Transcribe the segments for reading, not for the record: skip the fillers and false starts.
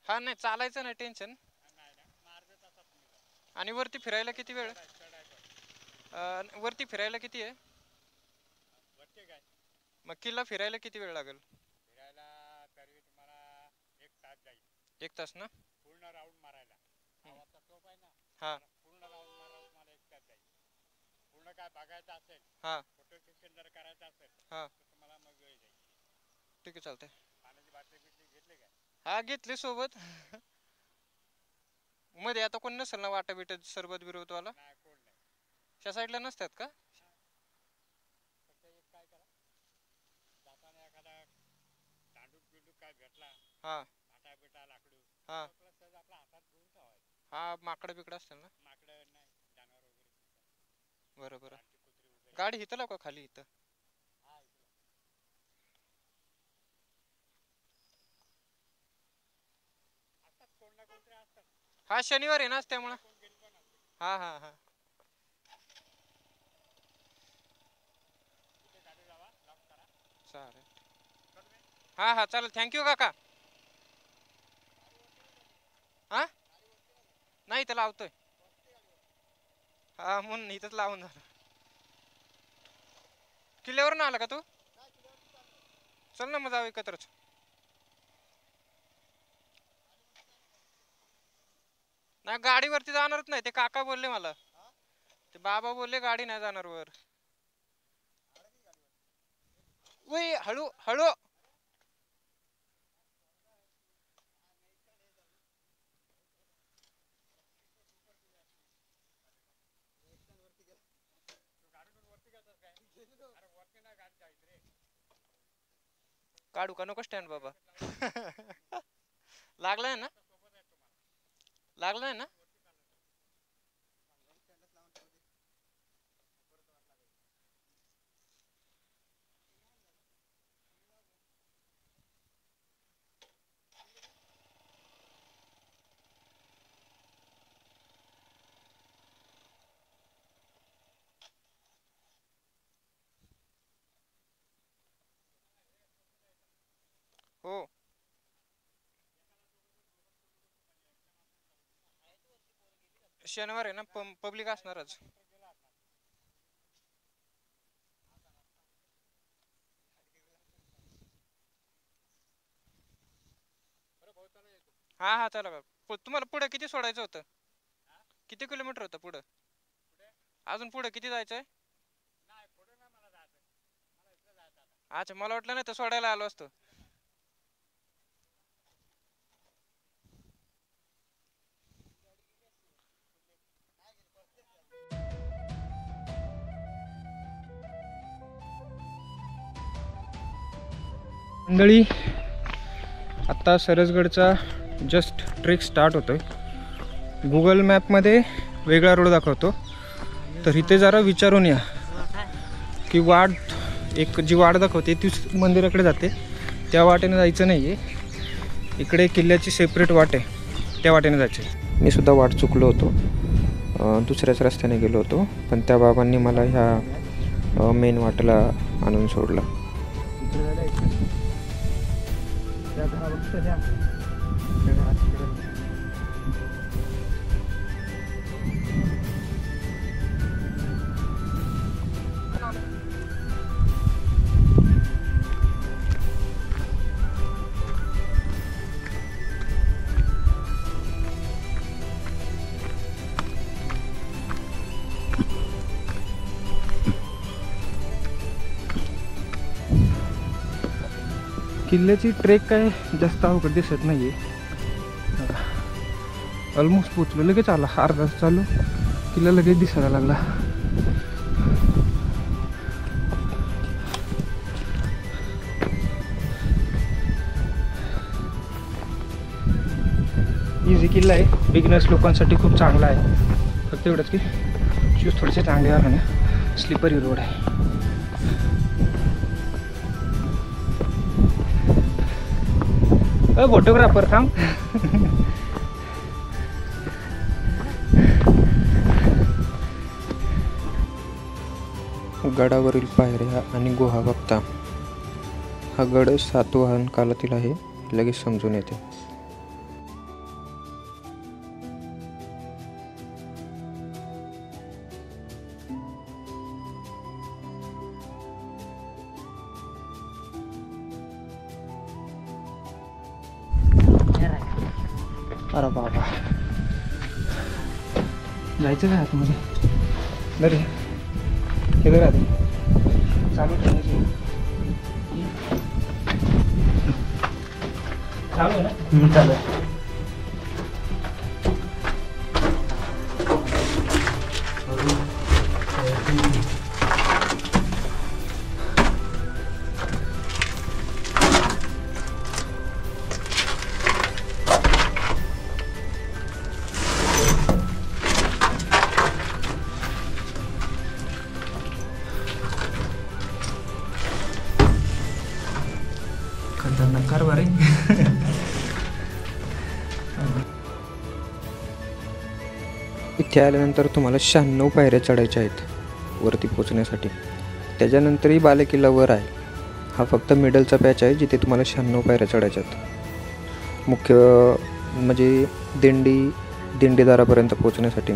हा नाही चालायचं नाही टेन्शन. आणि वरती फिरायला किती वेळ? वरती फिरायला किती आहे? मग किल्ला फिरायला किती वेळ लागेल? एक तास ना? हा हा हा ठीक आहे चालतंय. हा घेतले सोबत. मध्ये आता कोण नसेल ना वाटा बिट सरबत बिरबतवाला? त्या साईडला नसतात का? हा हा हा माकडं बिकडं असतील ना? बरं बरं. गाडी इथं लाव का खाली इथं? हा शनिवार आहे ना त्यामुळं. हा हा हा चालेल. हा हा चालेल थँक्यू काका. हा नाही इथं लावतोय. हा म्हणून इथंच लावून झालं. किल्ल्यावरून आला का तू? चल ना मग जाऊ एकत्रच. नाही गाडीवरती जाणारच नाही ते काका बोलले मला. ते बाबा बोलले गाडी नाही जाणार वर. वय हळू हळू. काढू का नको स्टँड बाबा? लागलाय ना? लागलाय ना? हो शनिवार आहे ना पब्लिक असणारच. हा हा चला तुम्हाला पुढे किती सोडायचं होतं? किती किलोमीटर होतं पुढं? अजून पुढे किती जायचंय? अच्छा मला वाटलं नाही तर सोडायला आलो असतो. मंडळी आत्ता सरसगडचा जस्ट ट्रेक स्टार्ट होतोय. गुगल मॅपमध्ये वेगळा रोड दाखवतो, तर इथे जरा विचारून या की वाट एक जी वाट दाखवते तीच मंदिराकडे जाते, त्या वाटेने जायचं नाही आहे. इकडे किल्ल्याची सेपरेट वाट आहे, त्या वाटेने जायचं. मी सुद्धा वाट चुकलो होतो, दुसऱ्याच रस्त्याने गेलो होतो, पण त्या बाबांनी मला ह्या मेन वाटेला आणून सोडलं. किल्ल्याची ट्रेक काय जास्त अवघड दिसत नाही आहे. ऑलमोस्ट पोचलो, लगेच आला, अर्धा तास चालू किल्ला लगेच दिसायला लागला. इझी किल्ला आहे, बिगिनर्स लोकांसाठी खूप चांगला आहे. फक्त एवढंच की शूज थोडेसे चांगले आहे ना, स्लिपरी रोड आहे. फोटोग्राफर थांब. गडावरील पायऱ्या आणि गुहा बघता. हा गड सातवाहन काळातील आहे, लगेच समजून येते. अरे बाबा, जायचं काय आतमध्ये? बरे हे राहते चालू ठेवायचं. चालू आहे ना? चालू आहे. नकार बरे. इथे आल्यानंतर तुम्हाला 96 पायऱ्या चढायच्या आहेत वरती पोचण्यासाठी. त्याच्यानंतरही बालेकिल्ला वर आहे. हा फक्त मिडलचा पॅच आहे जिथे तुम्हाला 96 पायऱ्या चढायच्या आहेत मुख्य म्हणजे दिंडीदारापर्यंत पोचण्यासाठी.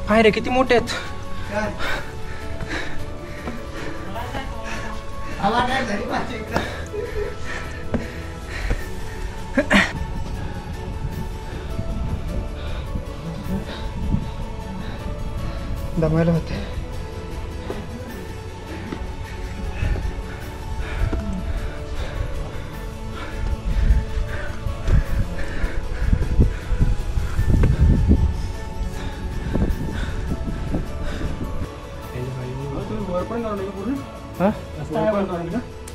पायऱ्या किती मोठे आहेत. दमायला होते.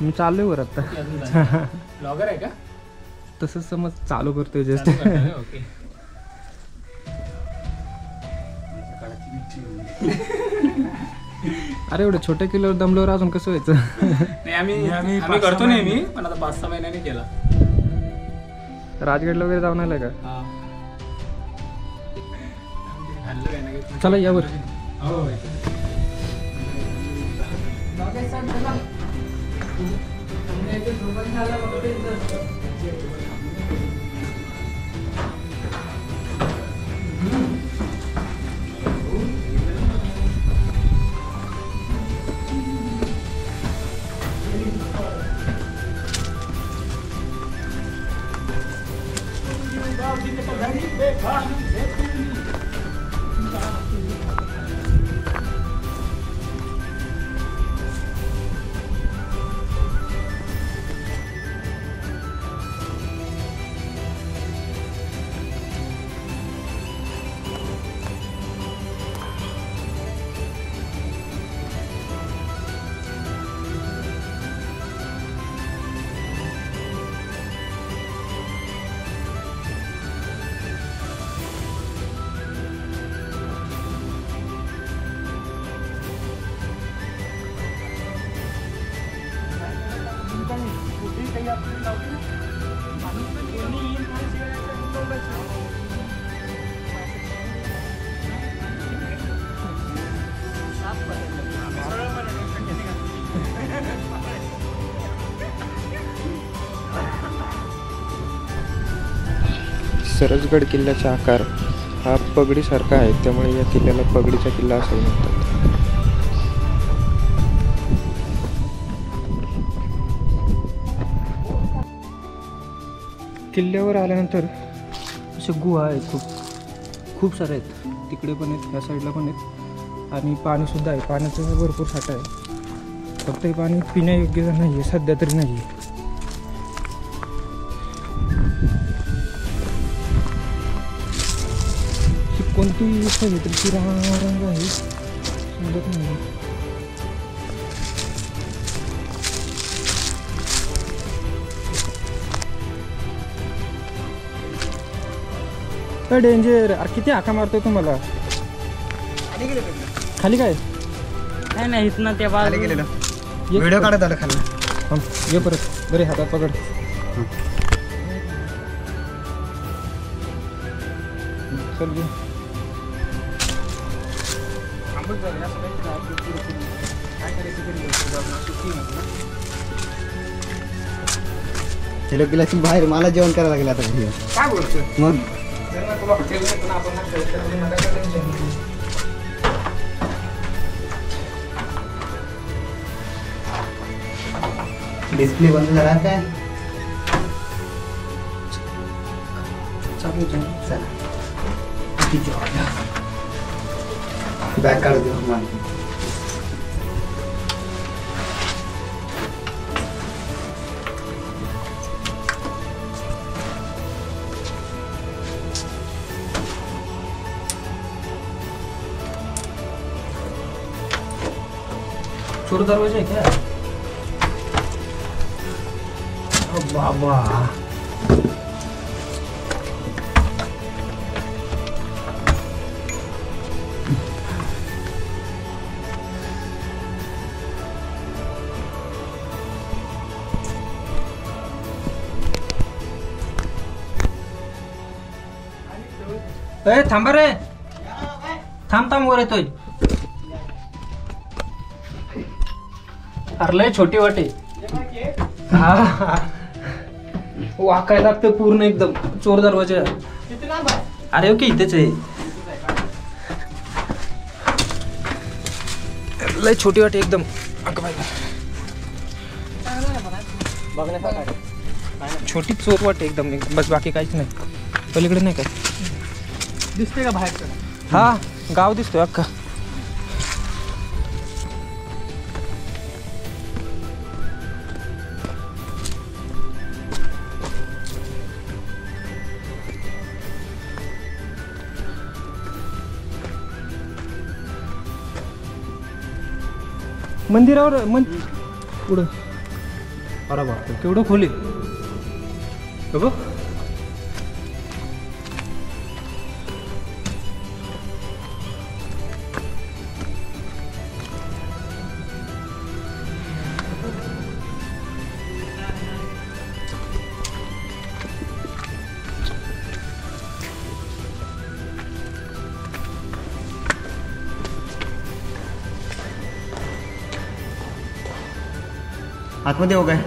मी चाललोय वर आता. ब्लॉगर आहे का? तसंच समज चालू करतोय जस्ट. अरे एवढं छोट्या किलोवर दमल्यावर अजून कसं व्हायचं? नाही आम्ही करतो नेहमी, पण आता 5-6 महिन्यांनी केला. राजगडला वगैरे जाऊन आलाय का? हा. चला यावर. हो. सरसगड किल्ल्याचा आकार हा पगडीसारखा आहे, त्यामुळे या किल्ल्याला पगडीचा किल्ला असं म्हणतात. किल्ल्यावर आल्यानंतर असे गुहा आहेत, खूप सारे आहेत. तिकडे पण आहेत, ह्या साईडला पण आहेत आणि पाणीसुद्धा आहे. पाण्याचा भरपूर साठा आहे. फक्त हे पाणी पिण्यायोग्य नाही आहे सध्या तरी नाही आहे. कोणती समुद्राची रंग आहे समजत नाही. डेंजर. अरे किती हाका मारतोय तुम्हाला. खाली काय नाही इथनं त्या बाजूला गेलेलं व्हिडिओ काढत आलं खाली. ये परत बरे हातात पकड. चल घे. हे लोक बाहेर मला जेवण करायला लागलं आता. काय बोलतोय मग तुला हॉटेल आपण डिस्प्ले बंद झाला काय? चला बॅग काढू दे मला. चोर दरवाजा आहे क्या? बाबा ए थांबा रे, थांब वर येतोय. अरे लय छोटी वाटे. हा वाकाय लागतं पूर्ण एकदम. चोर दरवाजा. अरे ओके इथेच आहे. लय छोटी वाटे एकदम. छोटी चोर वाटे एकदम. बस बाकी काहीच नाही. पलीकडे नाही काय दिसते का बाहेर? हा गाव दिसतोय अख्खा. मंदिरावर पुढं. अरे बापरे केवढं खोली बघ. आतमध्ये हो काय?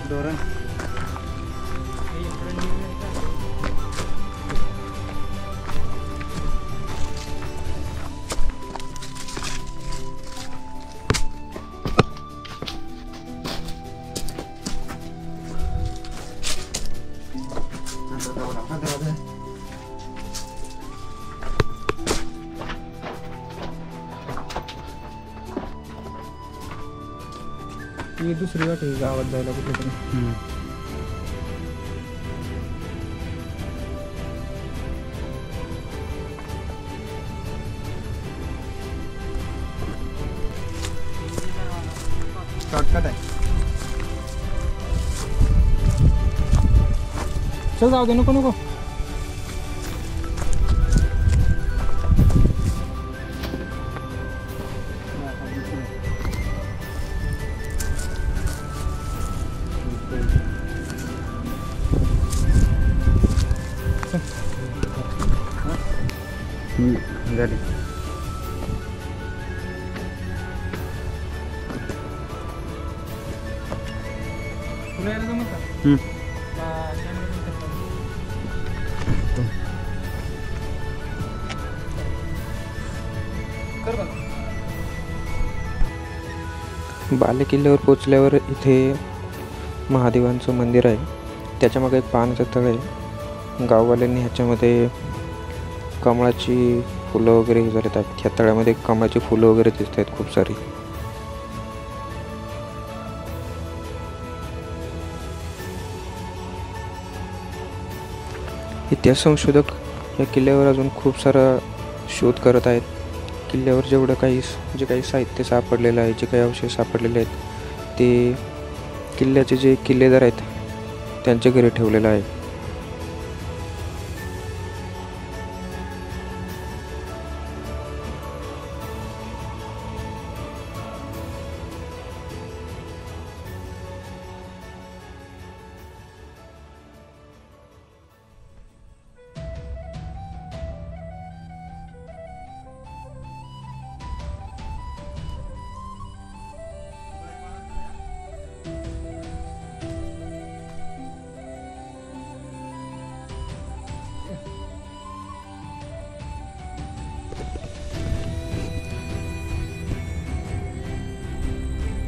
धोरण ही दुसरी वाट आहे गावात जायला कुठे तरी. शॉर्टकट आहे. चल जाऊ दे. नको नको. झाली. तुला यायला जमत का? कर बघ. बालेकिल्ल्यावर पोचल्यावर इथे महादेवांचं मंदिर आहे. त्याच्यामागे एक पाण्याचं तळ आहे. गाववाल्यांनी ह्याच्यामध्ये कमळाची फुलं वगैरे हे झालेत आहेत. ह्या तळ्यामध्ये कमळाची फुलं वगैरे दिसत आहेत खूप सारी. इतिहास संशोधक या किल्ल्यावर अजून खूप सारा शोध करत आहेत. किल्ल्यावर जे काही साहित्य सापडलेलं आहे, जे काही अवशेष सापडलेले आहेत ते किल्ल्याचे जे किल्लेदार आहेत त्यांच्या घरी ठेवलेलं आहे.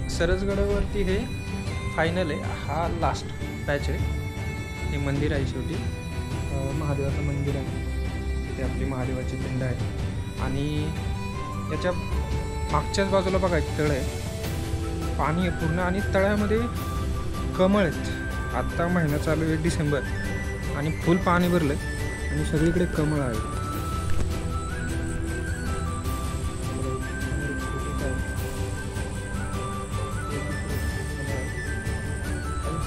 सरसगडावरती हे फायनल आहे, हा लास्ट पॅच आहे. हे मंदिर आहे शेवटी, महादेवाचं मंदिर आहे. ते आपली महादेवाची पिंड आहे आणि याच्या मागच्याच बाजूला बघा एक तळ आहे, पाणी आहे पूर्ण आणि तळ्यामध्ये कमळ आहेत. आत्ता महिना चालू आहे डिसेंबर आणि फुल पाणी भरलं आहे आणि सगळीकडे कमळ आहे.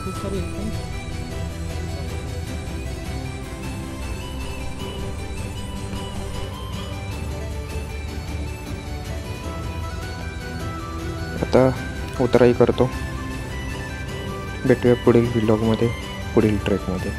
खूप सारी आता उतराई करतो. भेटूया पुढील व्लॉगमध्ये, पुढील ट्रेकमध्ये.